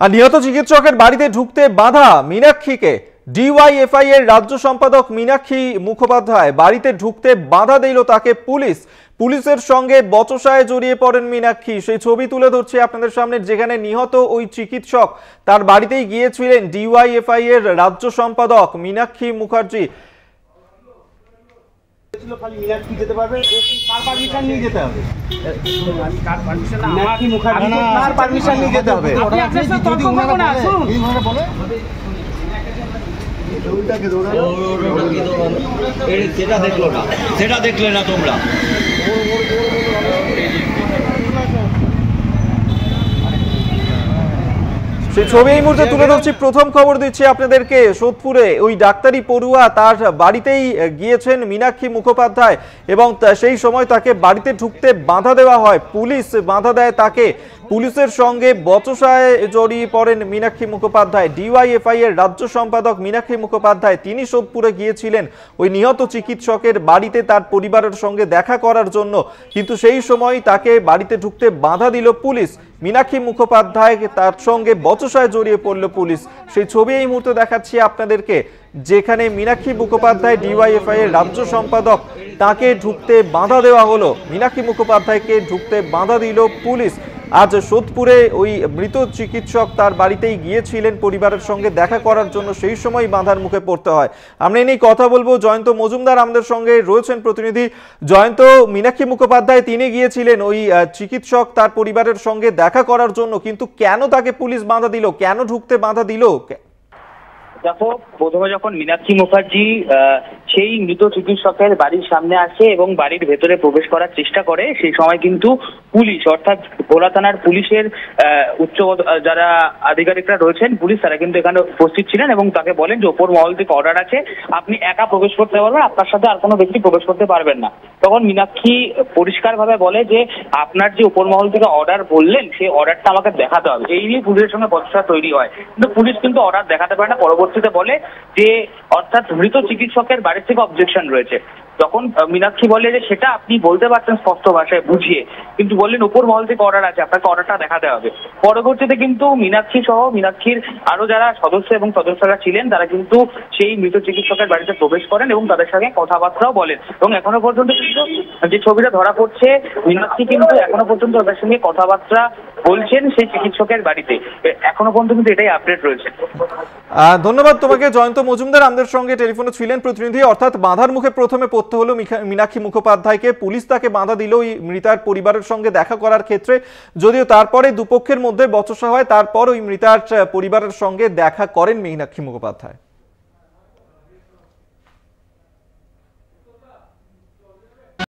আর নিহত চিকিৎসকের বাড়িতে ঢুকতে বাধা মীনাক্ষীকে। ডিওয়াইএফআই এর রাজ্য সম্পাদক মীনাক্ষী মুখোপাধ্যায় বাড়িতে ঢুকতে বাধা দিল তাকে পুলিশ। পুলিশের সঙ্গে বচসায় জড়িয়ে পড়েন মীনাক্ষী। সেই ছবি তুলে ধরছি আপনাদের সামনে, যেখানে নিহত ওই চিকিৎসক তার বাড়িতেই গিয়েছিলেন ডিওয়াইএফআই এর রাজ্য সম্পাদক মীনাক্ষী মুখার্জি। সেটা দেখলে না তোমরা। সেই ছবি এই মুহূর্তে তুলে ধরছি। প্রথম খবর দিচ্ছি আপনাদেরকে, সোদপুরে ওই ডাক্তারি পড়ুয়া তার বাড়িতেই গিয়েছেন মীনাক্ষী মুখোপাধ্যায় এবং সেই সময় তাকে বাড়িতে ঢুকতে বাধা দেওয়া হয়। পুলিশ বাধা দেয় তাকে। পুলিশের সঙ্গে বচসায় জড়িয়ে পড়েন মীনাক্ষী মুখোপাধ্যায়। ডিওয়াইএফআই এর রাজ্য সম্পাদক মীনাক্ষী মুখোপাধ্যায় তিনি সোদপুরে গিয়েছিলেন ওই নিহত চিকিৎসকের বাড়িতে তার পরিবারের সঙ্গে দেখা করার জন্য, কিন্তু সেই সময় তাকে বাড়িতে ঢুকতে বাধা দিল পুলিশ। মীনাক্ষী মুখোপাধ্যায় তার সঙ্গে বচসায় জড়িয়ে পড়ল পুলিশ। সেই ছবি এই মুহূর্তে দেখাচ্ছি আপনাদেরকে, যেখানে মীনাক্ষী মুখোপাধ্যায় ডিওয়াইএফআই এর রাজ্য সম্পাদক, তাকে ঢুকতে বাধা দেওয়া হলো। মীনাক্ষী মুখোপাধ্যায়কে ঢুকতে বাধা দিল পুলিশ। আজ সোদপুরে ওই মৃত চিকিৎসক তার বাড়িতেই গিয়েছিলেন পরিবারের সঙ্গে দেখা করার জন্য, সেই সময় বাধার মুখে পড়তে হয়। আমরা এই নিয়ে কথা বলবো। জয়ন্ত মজুমদার আমাদের সঙ্গে রয়েছেন প্রতিনিধি। জয়ন্ত, মীনাক্ষী মুখোপাধ্যায় তিনি গিয়েছিলেন ওই চিকিৎসক তার পরিবারের সঙ্গে দেখা করার জন্য, কিন্তু কেন তাকে পুলিশ বাধা দিল, কেন ঢুকতে বাধা দিল? দেখো, প্রথমে যখন মীনাক্ষী মুখার্জি সেই মৃত চিকিৎসকের বাড়ির সামনে আসে এবং বাড়ির ভেতরে প্রবেশ করার চেষ্টা করে, সেই সময় কিন্তু পুলিশ, অর্থাৎ ভোলা থানার পুলিশের উচ্চ যারা আধিকারিকরা রয়েছেন, পুলিশ, তারা কিন্তু এখানে উপস্থিত ছিলেন এবং তাকে বলেন যে ওপর মহল থেকে অর্ডার আছে, আপনি একা প্রবেশ করতে পারবেন, আপনার সাথে আর কোনো ব্যক্তি প্রবেশ করতে পারবেন না। তখন মীনাক্ষী পরিষ্কারভাবে বলে যে আপনার যে ওপর মহল থেকে অর্ডার বললেন, সেই অর্ডারটা আমাকে দেখাতে হবে। এই নিয়ে পুলিশের সঙ্গে বচসা তৈরি হয়, কিন্তু পুলিশ কিন্তু অর্ডার দেখাতে পারে না। পরবর্তীতে বলে যে অর্থাৎ মৃত চিকিৎসকের বাড়ির থেকে অবজেকশন রয়েছে। তখন মীনাক্ষী বলে যে সেটা আপনি বলতে পারছেন স্পষ্ট ভাষায় বুঝিয়ে, কিন্তু বললেন ওপর মহল থেকে অর্ডার আছে, আপনাকে অর্ডারটা দেখাতে হবে। পরবর্তীতে কিন্তু মীনাক্ষী সহ মীনাক্ষীর আরো যারা সদস্য এবং সদস্যরা ছিলেন, তারা কিন্তু সেই মৃত চিকিৎসকের বাড়িতে প্রবেশ করেন এবং তাদের সঙ্গে কথাবার্তাও বলেন। এবং এখনো পর্যন্ত কিন্তু যে ছবিটা ধরা পড়ছে, মীনাক্ষী কিন্তু এখনো পর্যন্ত তাদের সঙ্গে কথাবার্তা বলছেন সেই চিকিৎসকের বাড়িতে। এখনো পর্যন্ত কিন্তু এটাই আপডেট রয়েছে। ধন্যবাদ তোমাকে জয়ন্ত মজুমদার, আমাদের সঙ্গে টেলিফোনে ছিলেন প্রতিনিধি। অর্থাৎ বাধার মুখে প্রথমে পড়তে হলো মীনাক্ষী মুখোপাধ্যায়কে। পুলিশ তাকে বাধা দিল ওই মৃতার পরিবারের সঙ্গে দেখা করার ক্ষেত্রে, যদিও তারপরে দুপক্ষের মধ্যে বচসা হয়, তারপর ওই মৃতার পরিবারের সঙ্গে দেখা করেন মীনাক্ষী মুখোপাধ্যায়।